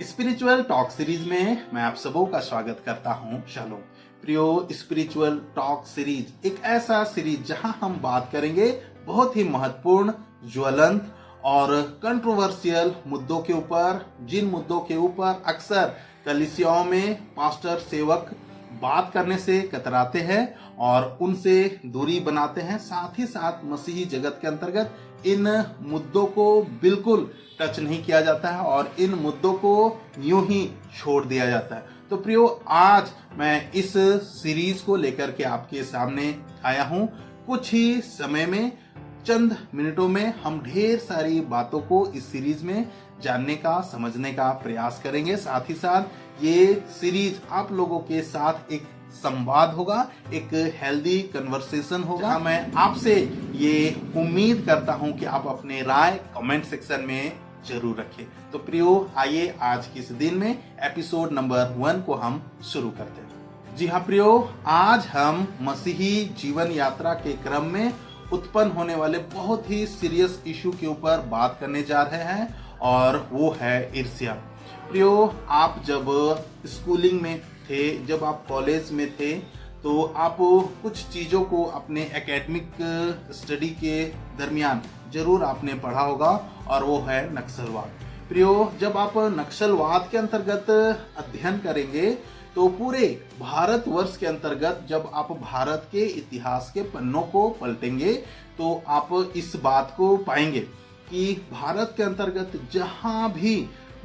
Spiritual talk series में मैं आप सबों का स्वागत करता हूं। शालोम प्रियो। स्पिरिचुअल टॉक सीरीज एक ऐसा सीरीज जहां हम बात करेंगे बहुत ही महत्वपूर्ण, ज्वलंत और कंट्रोवर्शियल मुद्दों के ऊपर, जिन मुद्दों के ऊपर अक्सर कलीसियाओं में पास्टर सेवक बात करने से कतराते हैं और उनसे दूरी बनाते हैं। साथ ही साथ मसीही जगत के अंतर्गत इन मुद्दों को बिल्कुल टच नहीं किया जाता है और इन मुद्दों को यूं ही छोड़ दिया जाता है। तो प्रियो, आज मैं इस सीरीज को लेकर के आपके सामने आया हूं। कुछ ही समय में, चंद मिनटों में हम ढेर सारी बातों को इस सीरीज में जानने का, समझने का प्रयास करेंगे। साथ ही साथ ये सीरीज आप लोगों के साथ एक संवाद होगा, एक हेल्दी कन्वर्सेशन होगा। मैं आपसे ये उम्मीद करता हूं कि आप अपने राय कमेंट सेक्शन में जरूर रखें। तो प्रियो, आइए आज के इस दिन में एपिसोड नंबर 1 को हम शुरू करते हैं। जी हाँ प्रियो, आज हम मसीही जीवन यात्रा के क्रम में उत्पन्न होने वाले बहुत ही सीरियस इशू के ऊपर बात करने जा रहे हैं और वो है ईर्ष्या। प्रियो, आप जब स्कूलिंग में थे, जब आप कॉलेज में थे, तो आप कुछ चीज़ों को अपने एकेडमिक स्टडी के दरमियान जरूर आपने पढ़ा होगा और वो है नक्सलवाद। प्रियो, जब आप नक्सलवाद के अंतर्गत अध्ययन करेंगे तो पूरे भारतवर्ष के अंतर्गत जब आप भारत के इतिहास के पन्नों को पलटेंगे तो आप इस बात को पाएंगे कि भारत के अंतर्गत जहां भी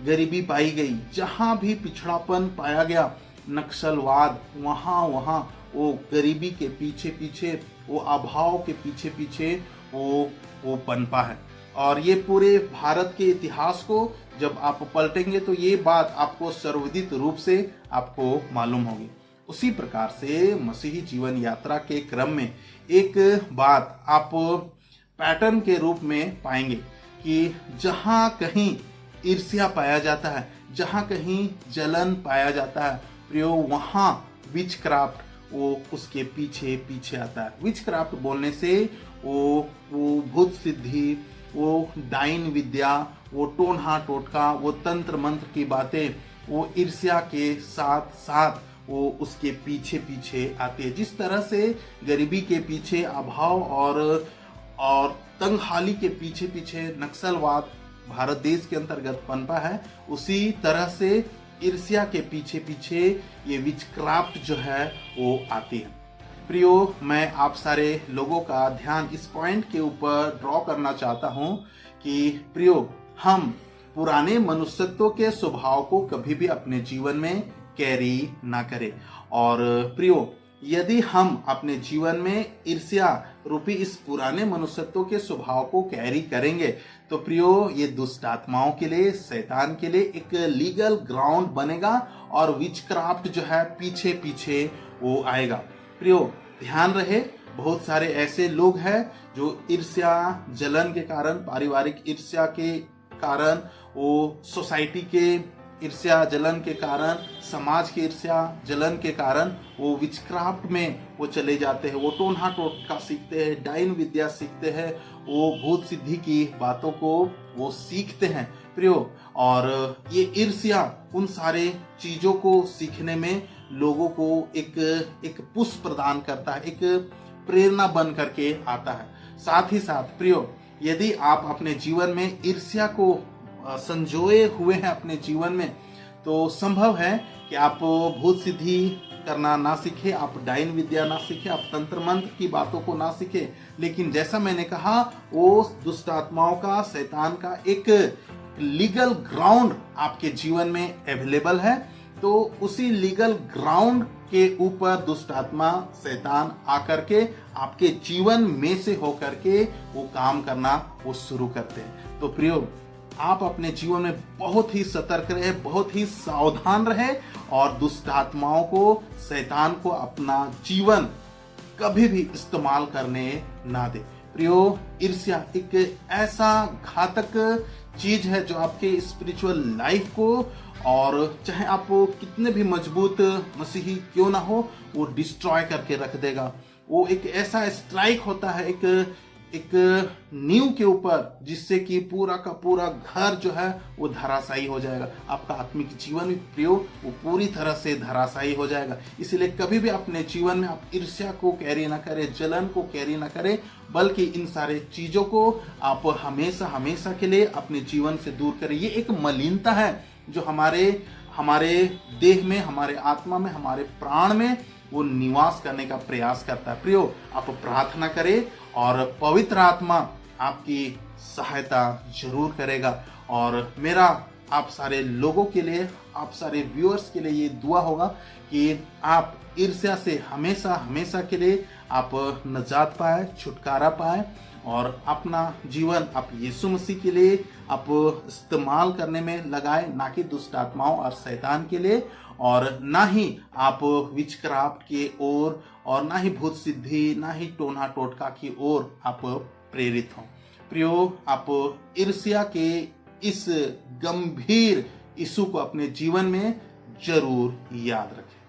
गरीबी पाई गई, जहां भी पिछड़ापन पाया गया, नक्सलवाद वहां वो गरीबी के पीछे पीछे, वो अभाव के पीछे पीछे वो पनपा है। और ये पूरे भारत के इतिहास को जब आप पलटेंगे तो ये बात आपको सर्वविदित रूप से आपको मालूम होगी। उसी प्रकार से मसीही जीवन यात्रा के क्रम में एक बात आप पैटर्न के रूप में पाएंगे कि जहां कहीं ईर्ष्या पाया जाता है, जहां कहीं जलन पाया जाता है प्रियो, वहां विचक्राफ्ट वो उसके पीछे पीछे आता है। विचक्राफ्ट बोलने से वो भूत सिद्धि, वो डाइन विद्या, वो टोनहा टोटका, वो तंत्र मंत्र की बातें, वो ईर्ष्या के साथ साथ वो उसके पीछे पीछे आती है। जिस तरह से गरीबी के पीछे अभाव और तंगहाली के पीछे पीछे नक्सलवाद भारत देश के अंतर्गत पनपा है, उसी तरह से ईर्ष्या के पीछे पीछे ये विचक्राफ्ट जो है वो आती है। प्रियो, मैं आप सारे लोगों का ध्यान इस पॉइंट के ऊपर ड्रॉ करना चाहता हूं कि प्रियो, हम पुराने मनुष्यत्व के स्वभाव को कभी भी अपने जीवन में कैरी ना करें। और प्रियो, यदि हम अपने जीवन में ईर्ष्या रूपी इस पुराने मनुष्यत्व के स्वभाव को कैरी करेंगे तो प्रियो, ये दुष्ट आत्माओं के लिए, शैतान के लिए एक लीगल ग्राउंड बनेगा और विचक्राफ्ट जो है पीछे पीछे वो आएगा। प्रियो, ध्यान रहे, बहुत सारे ऐसे लोग हैं जो ईर्ष्या जलन के कारण, पारिवारिक ईर्ष्या के कारण, वो सोसाइटी के ईर्ष्या जलन के कारण, समाज के ईर्ष्या जलन के कारण वो विचक्राफ्ट में वो चले जाते हैं। वो टोनहा टोटका सीखते हैं, डाइन विद्या सीखते हैं, वो भूत सिद्धि की बातों को वो सीखते हैं प्रियो। और ये ईर्ष्या उन सारे चीजों को सीखने में लोगों को एक पुश प्रदान करता है, एक प्रेरणा बन करके आता है। साथ ही साथ प्रियो, यदि आप अपने जीवन में ईर्ष्या को संजोए हुए हैं अपने जीवन में, तो संभव है कि आप भूत सिद्धि करना ना सीखे, आप डाइन विद्या ना सीखे, आप तंत्र मंत्र की बातों को ना सीखे। लेकिन जैसा मैंने कहा, वो दुष्ट आत्माओं का, शैतान का एक लीगल ग्राउंड आपके जीवन में अवेलेबल है। तो उसी लीगल ग्राउंड के ऊपर दुष्ट आत्मा, शैतान आकर के आपके जीवन में से होकर के वो काम करना वो शुरू करते हैं। तो प्रियो, आप अपने जीवन में बहुत ही सतर्क रहे, बहुत ही सावधान रहे और दुष्ट आत्माओं को, शैतान को अपना जीवन कभी भी इस्तेमाल करने ना दे। प्रियो, ईर्ष्या एक ऐसा घातक चीज है जो आपके स्पिरिचुअल लाइफ को, और चाहे आप कितने भी मजबूत मसीही क्यों ना हो, वो डिस्ट्रॉय करके रख देगा। वो एक ऐसा स्ट्राइक होता है, एक एक नींव के ऊपर, जिससे कि पूरा का पूरा घर जो है वो धराशायी हो जाएगा। आपका आत्मिक जीवन भी प्रियो वो पूरी तरह से धराशायी हो जाएगा। इसलिए कभी भी अपने जीवन में आप ईर्ष्या को कैरी ना करें, जलन को कैरी ना करें, बल्कि इन सारे चीजों को आप हमेशा हमेशा के लिए अपने जीवन से दूर करें। ये एक मलिनता है जो हमारे देह में, हमारे आत्मा में, हमारे प्राण में वो निवास करने का प्रयास करता है। प्रियो, आप प्रार्थना करें और पवित्र आत्मा आपकी सहायता जरूर करेगा। और मेरा आप सारे लोगों के लिए, आप सारे व्यूअर्स के लिए ये दुआ होगा कि आप ईर्ष्या से हमेशा हमेशा के लिए आप निजात पाए, छुटकारा पाए और अपना जीवन आप यीशु मसीह के लिए आप इस्तेमाल करने में लगाए, ना कि दुष्ट आत्माओं और शैतान के लिए, और ना ही आप विचक्राफ्ट की ओर, और ना ही भूत सिद्धि, ना ही टोना टोटका की ओर आप प्रेरित हों। प्रियो, आप ईर्ष्या के इस गंभीर इशू को अपने जीवन में जरूर याद रखें।